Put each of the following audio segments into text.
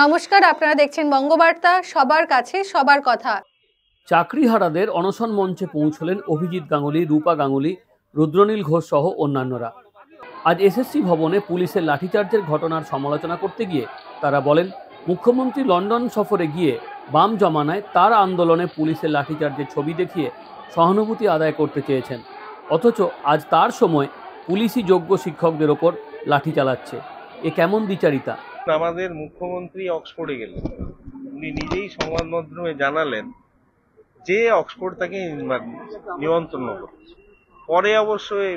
নমস্কার, আপনারা দেখছেন বঙ্গবার্তা, সবার কাছে সবার কথা। চাকরিহারাদের অনশন মঞ্চে পৌঁছলেন অভিজিৎ গাঙ্গুলি, রূপা গাঙ্গুলি, রুদ্রনীল ঘোষ সহ অন্যান্যরা। আজ এসএসসি ভবনে পুলিশের লাঠিচার্জের ঘটনার সমালোচনা করতে গিয়ে তারা বলেন, মুখ্যমন্ত্রী লন্ডন সফরে গিয়ে বাম জমানায় তার আন্দোলনে পুলিশের লাঠিচার্জের ছবি দেখিয়ে সহানুভূতি আদায় করতে চেয়েছেন, অথচ আজ তার সময় পুলিশই যোগ্য শিক্ষকদের ওপর লাঠি চালাচ্ছে। এ কেমন দ্বিচারিতা? আমাদের মুখ্যমন্ত্রী অক্সফোর্ডে গেলেন, উনি নিজেই সংবাদ মাধ্যমে জানালেন যে অক্সফোর্ড তাকে নিমন্ত্রণ করেছে। পরে অবশ্যই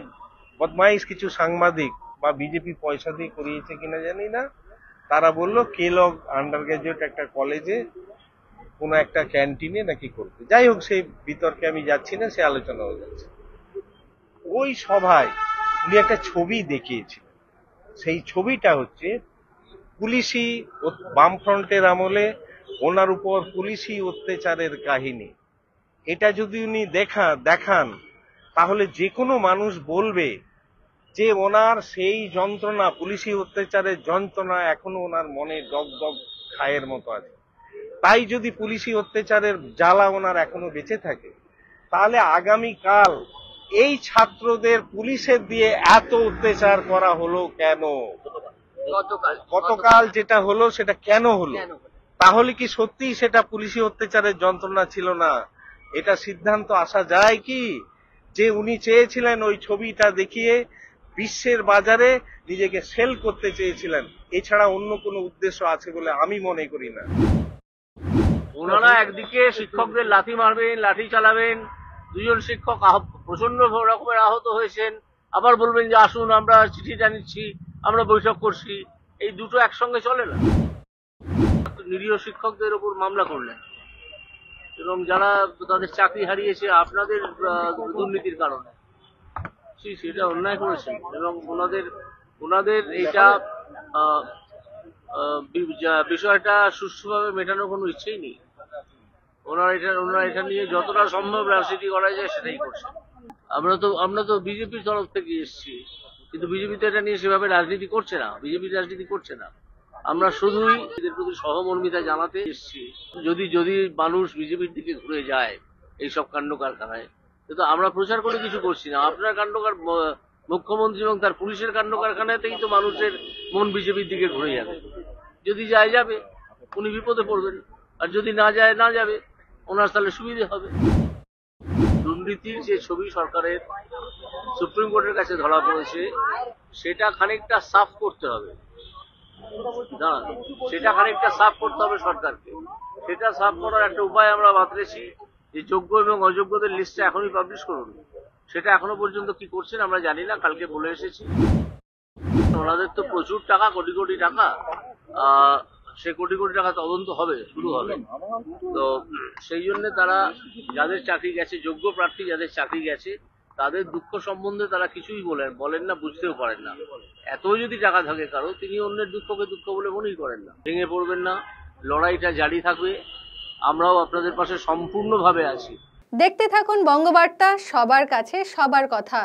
বদমাইশ কিছু সাংবাদিক বা বিজেপি পয়সা দিয়ে করিয়েছে কিনা জানি না, তারা বললো কেলগ আন্ডার গ্রাজুয়েট একটা কলেজে কোনো একটা ক্যান্টিনে নাকি করতে। যাই হোক, সেই বিতর্কে আমি যাচ্ছি না, সে আলোচনা হয়ে যাচ্ছে। ওই সভায় উনি একটা ছবি দেখিয়েছিলেন, সেই ছবিটা হচ্ছে পুলিশি বামফ্রন্টের আমলে ওনার উপর পুলিশি অত্যাচারের কাহিনী। এটা যদি উনি দেখান তাহলে যে কোনো মানুষ বলবে যে ওনার সেই যন্ত্রণা, পুলিশি অত্যাচারের যন্ত্রণা এখনো ওনার মনে দগদগ খায়ের মতো আছে। তাই যদি পুলিশি অত্যাচারের জ্বালা ওনার এখনো বেঁচে থাকে, তাহলে আগামীকাল এই ছাত্রদের পুলিশের দিয়ে এত অত্যাচার করা হলো কেন? গতকাল যেটা হলো সেটা কেন হলো? তাহলে কি সত্যি সেটা পুলিশি অত্যাচারের যন্ত্রণা ছিল না? এটা সিদ্ধান্ত আসা যায় কি যে উনি চেয়েছিলেন ওই ছবিটা দেখিয়ে বিশ্বের বাজারে নিজেকে সেল করতে চেয়েছিলেন, এছাড়া অন্য কোনো উদ্দেশ্য আছে বলে আমি মনে করি না। ওনারা একদিকে শিক্ষকদের লাথি মারবেন, লাঠি চালাবেন, দুজন শিক্ষক প্রচন্ড রকমের আহত হয়েছেন, আবার বলবেন যে আসুন আমরা চিঠি জানিয়েছি, আমরা বৈঠক করছি। এই দুটো একসঙ্গে চলে না। নিরীহ শিক্ষকদের উপর মামলা করলেন এবং যারা তাদের চাকরি হারিয়েছে আপনাদের দুর্নীতির কারণে, সেটা অন্যায় করেছেন এবং ওনাদের এইটা বিষয়টা সুষ্ঠুভাবে মেটানোর কোনো ইচ্ছেই নেই। ওনারা এটা নিয়ে যতটা সম্ভব রাজনীতি করা যায় সেটাই করছে। আমরা তো বিজেপির তরফ থেকে এসেছি, কিন্তু বিজেপি তো এটা নিয়ে সেভাবে রাজনীতি করছে না, বিজেপি রাজনীতি করছে না। আমরা শুধুই এদের প্রতি সহমর্মিতা জানাতে এসেছি। যদি মানুষ বিজেপির দিকে ঘুরে যায় এইসব কাণ্ড কারখানায়, কিন্তু আমরা প্রচার করে কিছু করছি না। আপনার মুখ্যমন্ত্রী এবং তার পুলিশের কাণ্ড কারখানাতেই তো মানুষের মন বিজেপির দিকে ঘুরে যাবে। যদি যাবে উনি বিপদে পড়বেন, আর যদি না যাবে ওনার তাহলে সুবিধে হবে। দুর্নীতির যে ছবি সরকারের সুপ্রিম কোর্টের কাছে ধরা পড়েছে, সেটা খানিকটা সাফ করতে হবে। সেটা খানিকটা সাফ করতে হবে সরকারকে। সেটা সাফ করার একটা উপায় আমরা বাতলেছি যে যোগ্য এবং অযোগ্যদের লিস্টটা এখনই পাবলিশ করুন। সেটা এখনো পর্যন্ত কি করছেন আমরা জানি না, কালকে বলে এসেছি। ওনাদের তো প্রচুর টাকা, কোটি কোটি টাকা, সে কোটি কোটি টাকা তদন্ত শুরু হবে। তো সেই জন্য তারা যাদের চাকরি গেছে, যোগ্য প্রার্থী যাদের চাকরি গেছে, তাদের দুঃখ সম্বন্ধে তারা কিছুই বলেন না, বুঝতেও পারেন না। এত যদি টাকা থাকে কারো, তিনি অন্যের দুঃখকে দুঃখ বলে মনেই করেন না। ভেঙে পড়বেন না, লড়াইটা জারি থাকবে। আমরাও আপনাদের পাশে সম্পূর্ণভাবে আছি। দেখতে থাকুন বঙ্গবার্তা, সবার কাছে সবার কথা।